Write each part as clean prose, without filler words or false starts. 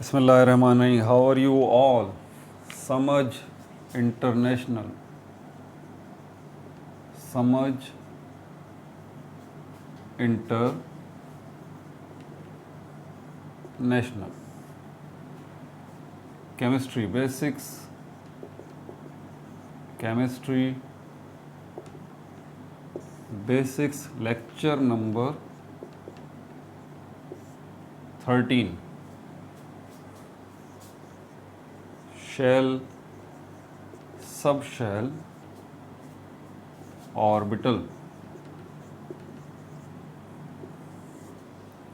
Bismillahirrahmanirrahim. How are you all? Samaj International. Samaj International. Chemistry Basics. Chemistry Basics lecture number 13. Shell, subshell, orbital.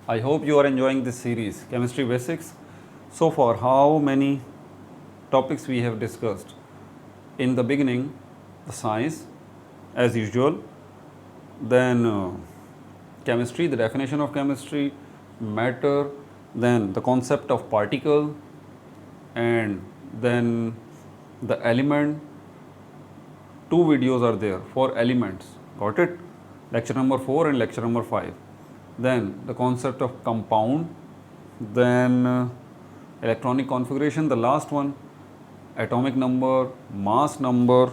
I hope you are enjoying this series, Chemistry Basics. So far, how many topics we have discussed? In the beginning, the science, as usual, then chemistry, the definition of chemistry, matter, then the concept of particle, and then the element. Two videos are there for elements, got it? Lecture number 4 and lecture number 5. Then the concept of compound, then electronic configuration, the last one, atomic number, mass number.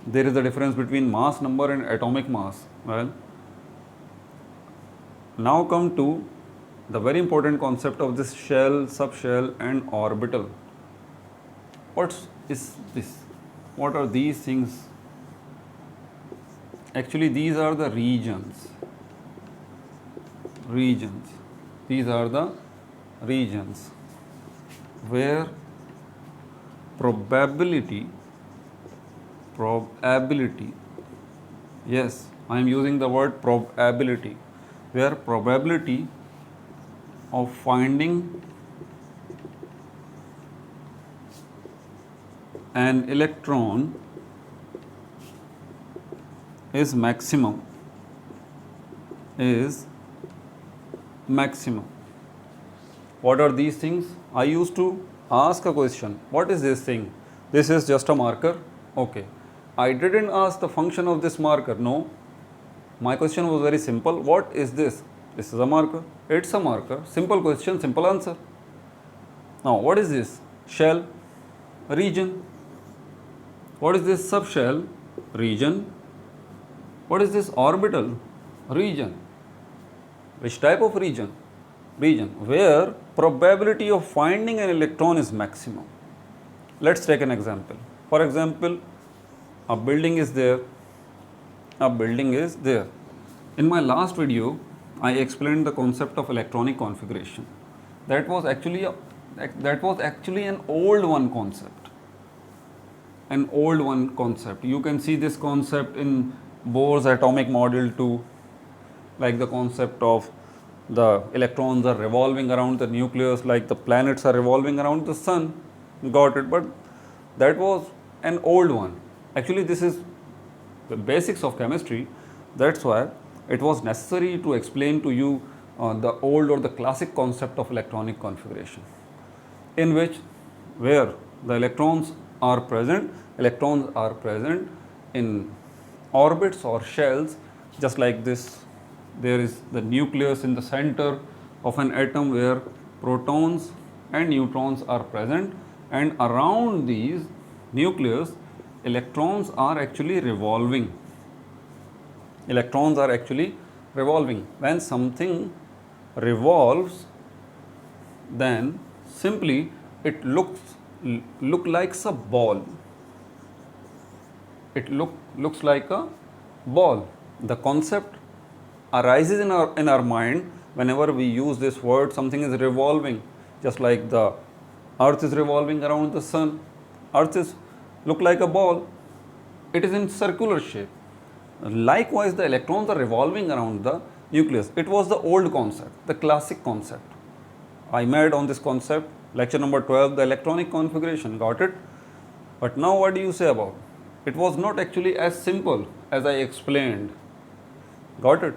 There is a difference between mass number and atomic mass. Well, now come to the very important concept of this shell, subshell and orbital. What is this? What are these things? Actually, these are the regions. These are the regions where probability, yes, I am using the word probability, where probability of finding an electron is maximum. What are these things? I used to ask a question, what is this thing? This is just a marker. Okay, I didn't ask the function of this marker. No, my question was very simple. What is this? This is a marker. It's a marker. Simple question, simple answer. Now, what is this? Shell, region. What is this subshell? Region. What is this orbital? Region. Which type of region? Region where probability of finding an electron is maximum. Let's take an example. For example, a building is there. In my last video, I explained the concept of electronic configuration. That was actually an old one concept. You can see this concept in Bohr's atomic model too, like the concept of the electrons are revolving around the nucleus, like the planets are revolving around the sun. Got it? But that was an old one. Actually, this is the basics of chemistry. That's why it was necessary to explain to you the old or the classic concept of electronic configuration, in which where the electrons are present in orbits or shells, just like this. There is the nucleus in the center of an atom where protons and neutrons are present, and around these nucleus electrons are actually revolving. When something revolves, then simply it look like a ball. Looks like a ball. The concept arises in our mind whenever we use this word. Something is revolving, just like the earth is revolving around the sun. Earth is look like a ball. It is in circular shape. Likewise, the electrons are revolving around the nucleus. It was the old concept, the classic concept. I made on this concept lecture number 12, the electronic configuration. Got it? But now what do you say about it? It was not actually as simple as I explained. Got it?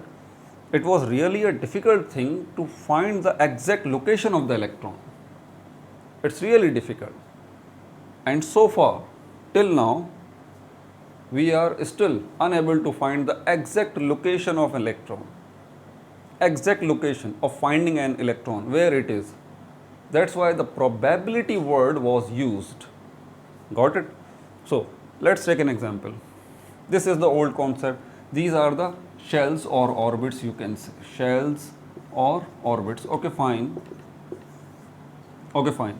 It was really a difficult thing to find the exact location of the electron. It's really difficult. And so far, till now, we are still unable to find the exact location of electron. Exact location of finding an electron, where it is. That's why the probability word was used. Got it? So let's take an example. This is the old concept. These are the shells or orbits, you can say. Shells or orbits. Okay, fine. Okay, fine.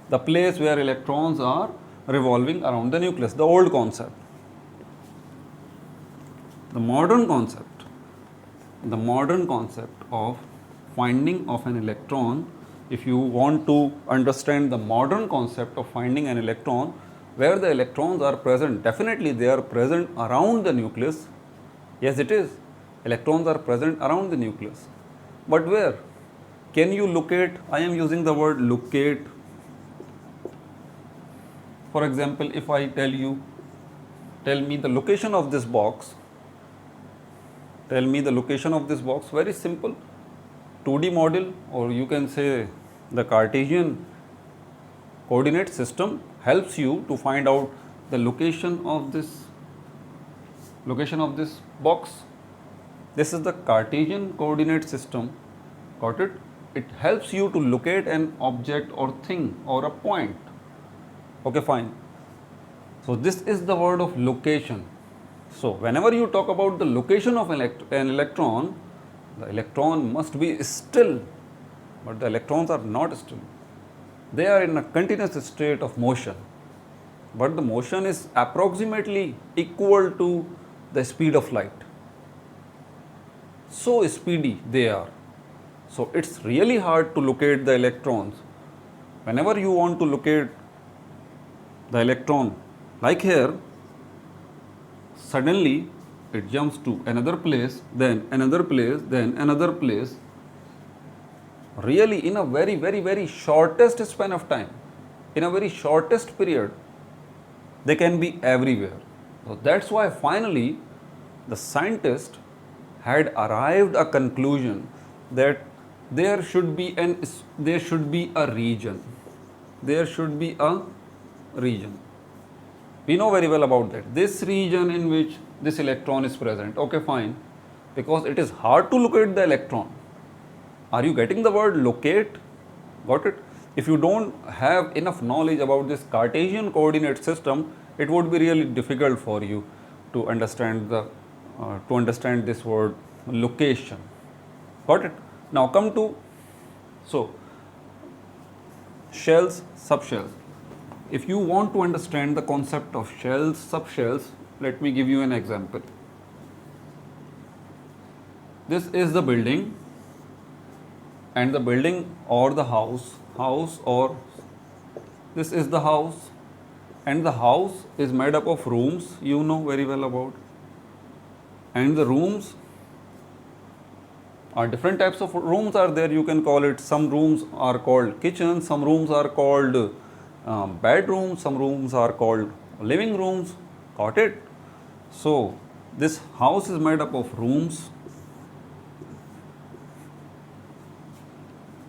The place where electrons are revolving around the nucleus, the old concept. The modern concept of finding of an electron, if you want to understand the modern concept of finding an electron, where the electrons are present, definitely they are present around the nucleus. Yes, it is. Electrons are present around the nucleus. But where? Can you locate? I am using the word locate. For example, if I tell me the location of this box, very simple. 2D model, or you can say the Cartesian coordinate system helps you to find out the location of this box. This is the Cartesian coordinate system. Got it? It helps you to locate an object or thing or a point. Okay, fine. So this is the word of location. So whenever you talk about the location of an electron, the electron must be still, but the electrons are not still. They are in a continuous state of motion, but the motion is approximately equal to the speed of light. So speedy they are. So it's really hard to locate the electrons. Whenever you want to locate the electron, like here, suddenly it jumps to another place, then another place, then another place, really in a very, very, very shortest span of time, in a very shortest period, they can be everywhere. So that's why finally the scientist had arrived a conclusion that there should be a region. There should be a region. We know very well about that. This region in which this electron is present. Okay, fine. Because it is hard to locate the electron. Are you getting the word locate? Got it? If you don't have enough knowledge about this Cartesian coordinate system, it would be really difficult for you to understand this word location. Got it? Now come to shells, subshells. If you want to understand the concept of shells, subshells, let me give you an example. This is the building, and the building or the house or this is the house, and the house is made up of rooms, you know very well about, and the rooms are different types of rooms are there. You can call it, some rooms are called kitchen, some rooms are called bedrooms, some rooms are called living rooms. Got it? So this house is made up of rooms.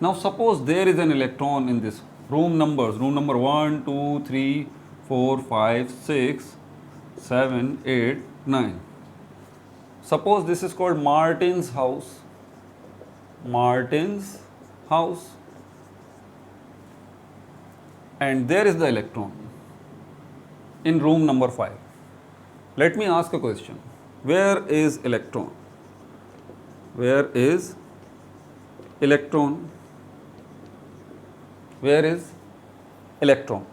Now suppose there is an electron in this room number 1, 2, 3, 4, 5, 6, 7, 8, 9. Suppose this is called Martin's house. And there is the electron in room number 5. Let me ask a question. Where is electron? Where is electron? Where is electron?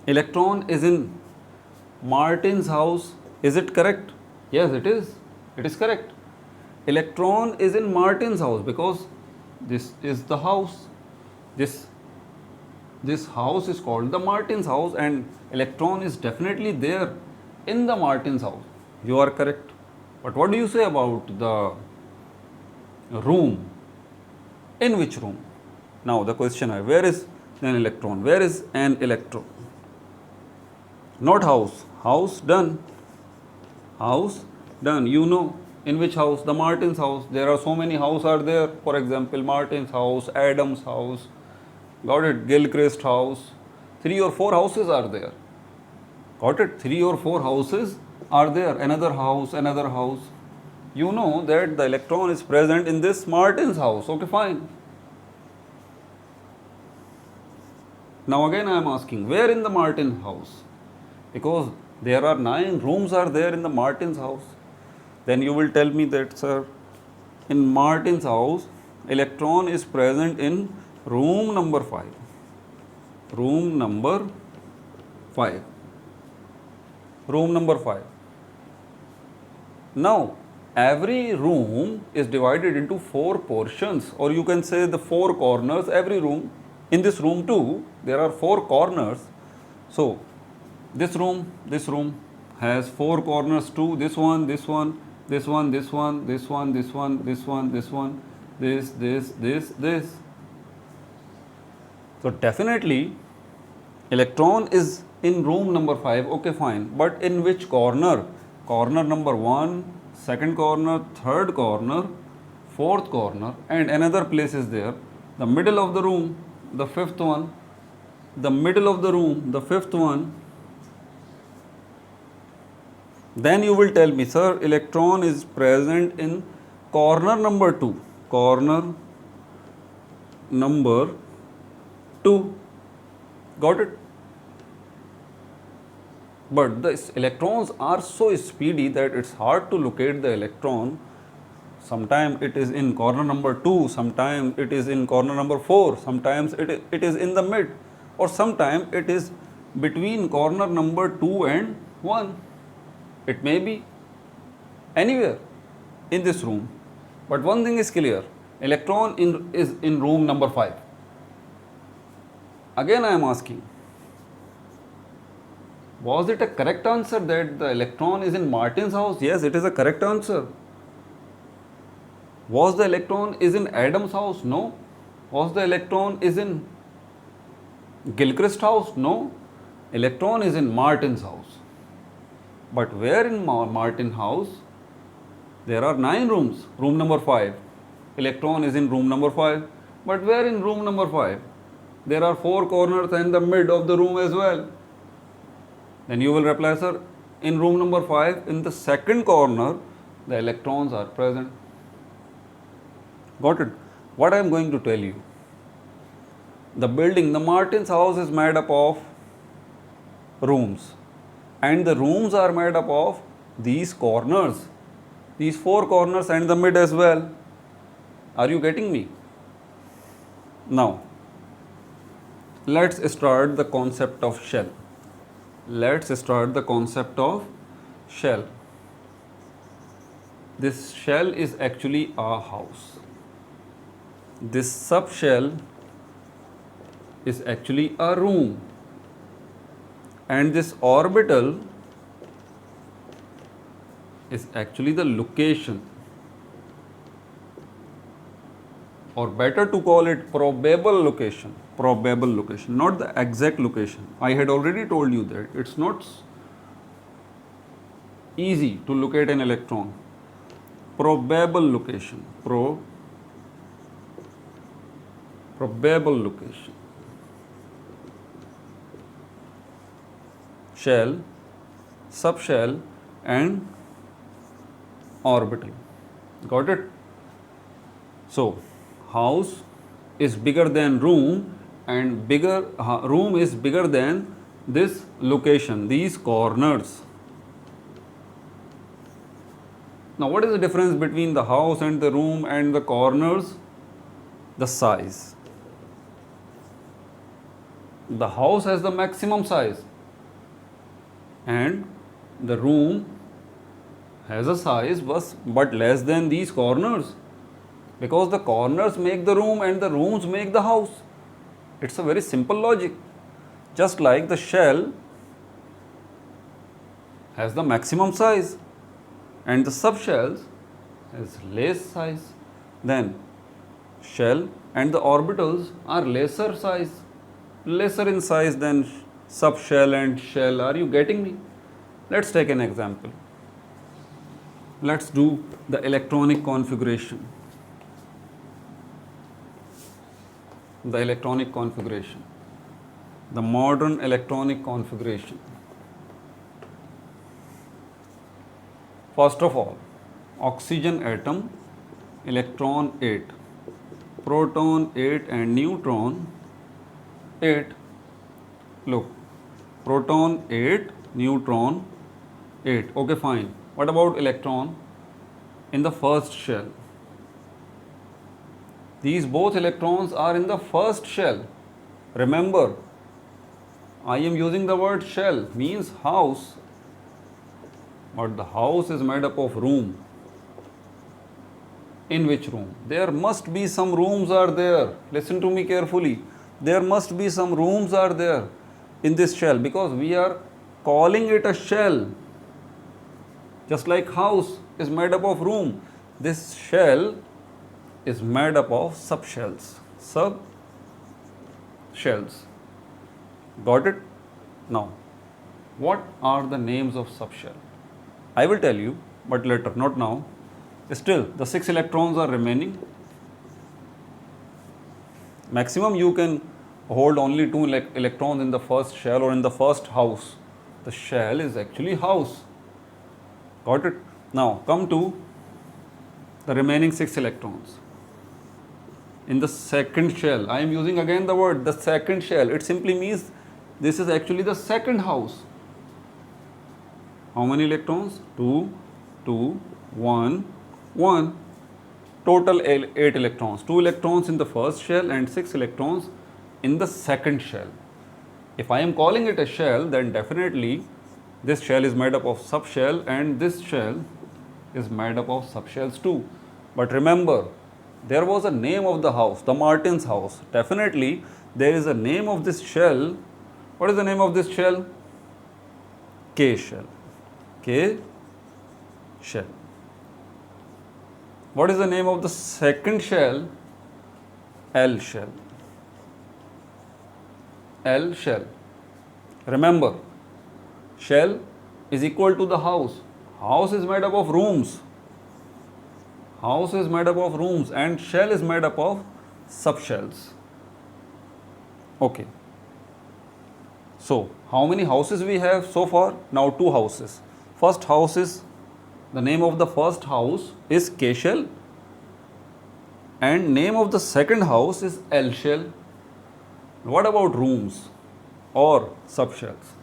Electron is in Martin's house. Is it correct? Yes, it is. It is correct. Electron is in Martin's house because this is the house. This house is called the Martin's house, and electron is definitely there in the Martin's house. You are correct. But what do you say about the room? In which room? Now the question is, where is an electron? Where is an electron? Not house. House done. House done. You know in which house? The Martin's house. There are so many houses are there. For example, Martin's house, Adam's house. Got it? Gilchrist house. 3 or 4 houses are there. Got it? 3 or 4 houses are there. Another house, another house. You know that the electron is present in this Martin's house. Okay, fine. Now again I am asking, where in the Martin house? Because there are 9 rooms are there in the Martin's house. Then you will tell me that, sir, in Martin's house, electron is present in room number 5. Room number 5. Room number 5. Now, every room is divided into 4 portions, or you can say the 4 corners. Every room, in this room too, there are 4 corners. So, this room has 4 corners too. This one, this one, this one, this one, this one, this one, this one, this one, this. So, definitely electron is in room number 5. Okay, fine. But in which corner? Corner number 1, second corner, third corner, fourth corner, and another place is there. The middle of the room, the fifth one. The middle of the room, the fifth one. Then you will tell me, sir, electron is present in corner number 2. Corner number 2. Got it? But the electrons are so speedy that it's hard to locate the electron. Sometimes it is in corner number 2, sometimes it is in corner number 4, sometimes it is in the mid, or sometimes it is between corner number 2 and 1. It may be anywhere in this room. But one thing is clear, electron is in room number 5. Again I am asking, was it a correct answer that the electron is in Martin's house? Yes, it is a correct answer. Was the electron is in Adam's house? No. Was the electron is in Gilchrist house? No. Electron is in Martin's house. But where in Martin house? There are 9 rooms. Room number 5. Electron is in room number 5. But where in room number 5? There are 4 corners and the mid of the room as well. Then you will reply, sir, in room number 5, in the second corner, the electrons are present. Got it? What I am going to tell you? The building, the Martin's house is made up of rooms. And the rooms are made up of these corners. These 4 corners and the mid as well. Are you getting me? Now, let's start the concept of shell. Let's start the concept of shell. This shell is actually a house. This subshell is actually a room. And this orbital is actually the location, or better to call it probable location, not the exact location. I had already told you that it's not easy to locate an electron. Probable location, probable location. Shell, subshell and orbital. Got it? So, house is bigger than room, and room is bigger than this location, these corners. Now, what is the difference between the house and the room and the corners? The size. The house has the maximum size, and the room has a size but less than these corners, because the corners make the room and the rooms make the house. It's a very simple logic. Just like the shell has the maximum size and the subshells has less size, then shell and the orbitals are lesser in size than subshell and shell. Are you getting me? Let's take an example. Let's do the electronic configuration. The electronic configuration. The modern electronic configuration. First of all, oxygen atom, electron 8, proton 8 and neutron 8. Look, proton 8, neutron 8. Okay, fine. What about electron in the first shell? These both electrons are in the first shell. Remember, I am using the word shell, means house, but the house is made up of room. In which room? There must be some rooms are there. Listen to me carefully. There must be some rooms are there in this shell, because we are calling it a shell. Just like house is made up of room, this shell is made up of subshells. Subshells. Got it? Now, what are the names of subshell? I will tell you, but later, not now. Still, the 6 electrons are remaining. Maximum you can hold only 2 electrons in the first shell or in the first house. The shell is actually house. Got it? Now, come to the remaining 6 electrons. In the second shell, I am using again the word the second shell. It simply means this is actually the second house. How many electrons? 2, 2, 1, 1. Total 8 electrons. 2 electrons in the first shell and 6 electrons in the second shell. If I am calling it a shell, then definitely this shell is made up of subshell and this shell is made up of subshells too. But remember, there was a name of the house, the Martin's house. Definitely there is a name of this shell. What is the name of this shell? K shell. K shell. What is the name of the second shell? L shell. L shell. Remember, shell is equal to the house. House is made up of rooms. House is made up of rooms and shell is made up of subshells. Okay. So, how many houses we have so far? Now 2 houses. First house is, the name of the first house is K shell and name of the second house is L shell. What about rooms or subshells?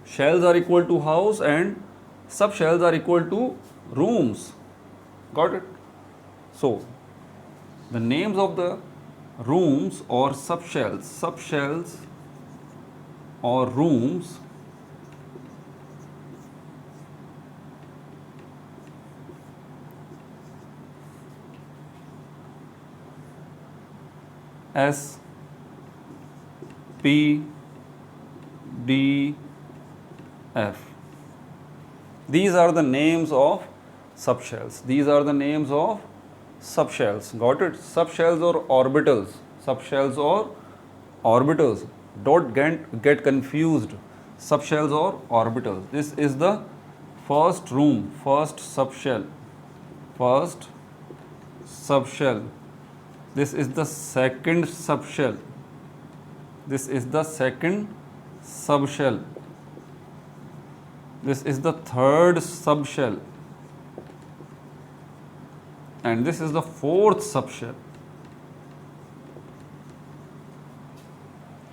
Shells are equal to house and subshells are equal to rooms. Got it? So, the names of the rooms or subshells or rooms S, P, D, F. These are the names of subshells. These are the names of subshells. Got it? Subshells or orbitals. Subshells or orbitals. Don't get confused. Subshells or orbitals. This is the first room, first subshell. First subshell. This is the second subshell. This is the second subshell. This is the third subshell. And this is the fourth subshell.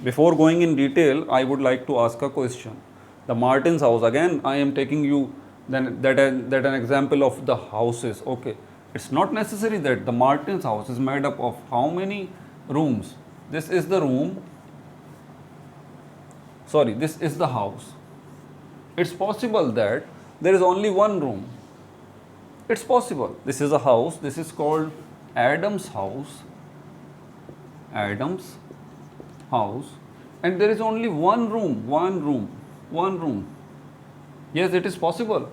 Before going in detail, I would like to ask a question. The Martin's house, again I am taking you that an example of the houses. Okay, it's not necessary that the Martin's house is made up of how many rooms. This is the room. Sorry, this is the house. It's possible that there is only one room. It's possible. This is a house. This is called Adam's house. Adam's house. And there is only one room. One room. One room. Yes, it is possible.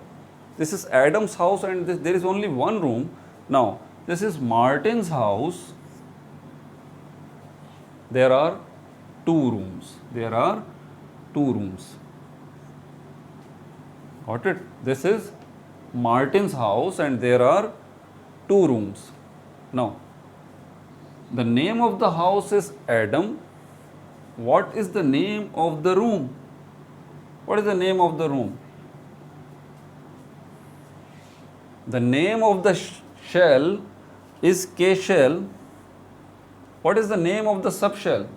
This is Adam's house and there is only one room. Now, this is Martin's house. There are 2 rooms. There are 2 rooms. Got it? This is Martin's house and there are 2 rooms. Now, the name of the house is Adam. What is the name of the room? What is the name of the room? The name of the shell is K shell. What is the name of the subshell?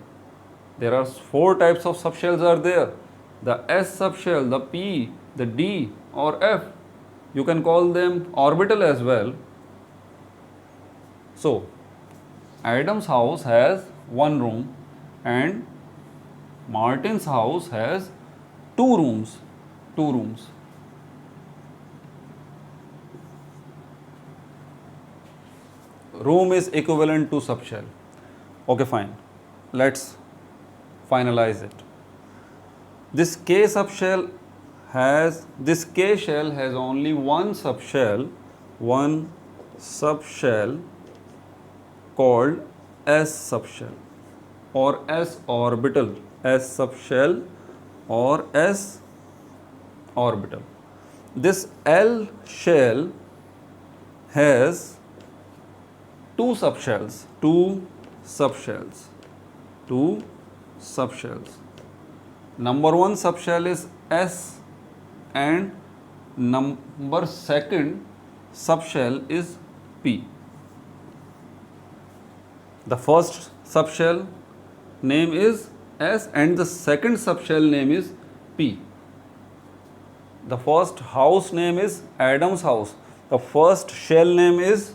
There are 4 types of subshells are there. The S subshell, the P, the D or F. You can call them orbital as well. So, Adam's house has 1 room and Martin's house has 2 rooms. 2 rooms. Room is equivalent to subshell. Okay, fine. Let's finalize it. This K subshell has, this K shell has only one subshell called S subshell or S orbital. S subshell or S orbital. This L shell has two subshells. Number 1 subshell is S and number 2 subshell is P. The first subshell name is S and the second subshell name is P. The first house name is Adam's house. The first shell name is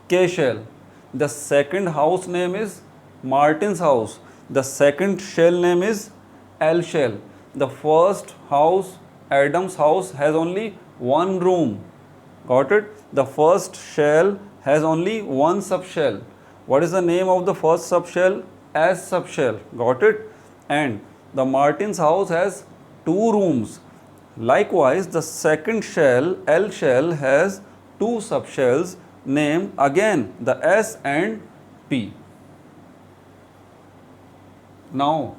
K shell. The second house name is Martin's house. The second shell name is L shell. The first house, Adam's house, has only 1 room. Got it? The first shell has only 1 subshell. What is the name of the first subshell? S subshell. Got it? And the Martin's house has 2 rooms. Likewise, the second shell, L shell, has 2 subshells named again the S and P. Now,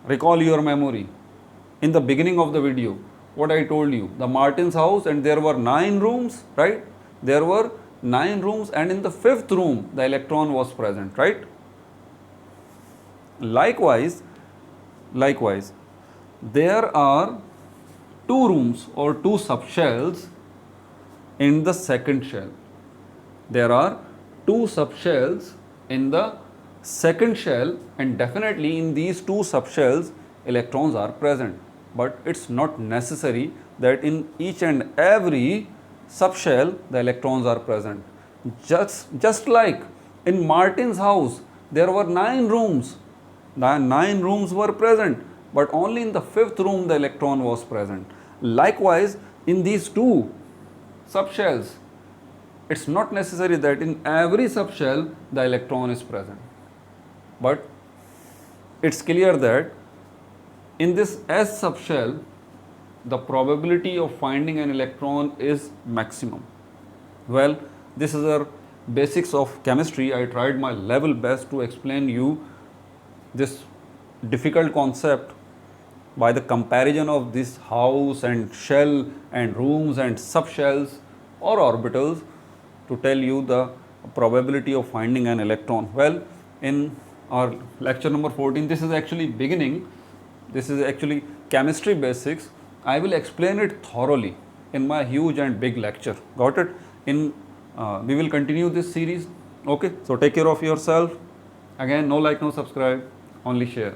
recall your memory. In the beginning of the video, what I told you, the Martin's house, and there were 9 rooms, right? There were 9 rooms, and in the 5th room, the electron was present, right? Likewise, there are 2 rooms or 2 subshells in the second shell. There are 2 subshells in the second shell, and definitely in these 2 subshells electrons are present. But it's not necessary that in each and every subshell the electrons are present. Just like in Martin's house, there were 9 rooms. The 9 rooms were present, but only in the 5th room the electron was present. Likewise, in these 2 subshells, it's not necessary that in every subshell the electron is present. But it's clear that in this S subshell, the probability of finding an electron is maximum. Well, this is our basics of chemistry. I tried my level best to explain you this difficult concept by the comparison of this house and shell and rooms and subshells or orbitals to tell you the probability of finding an electron. Well, in our lecture number 14, this is actually beginning. This is actually chemistry basics. I will explain it thoroughly in my huge and big lecture. Got it? We will continue this series. Okay, so take care of yourself. Again, no like, no subscribe, only share.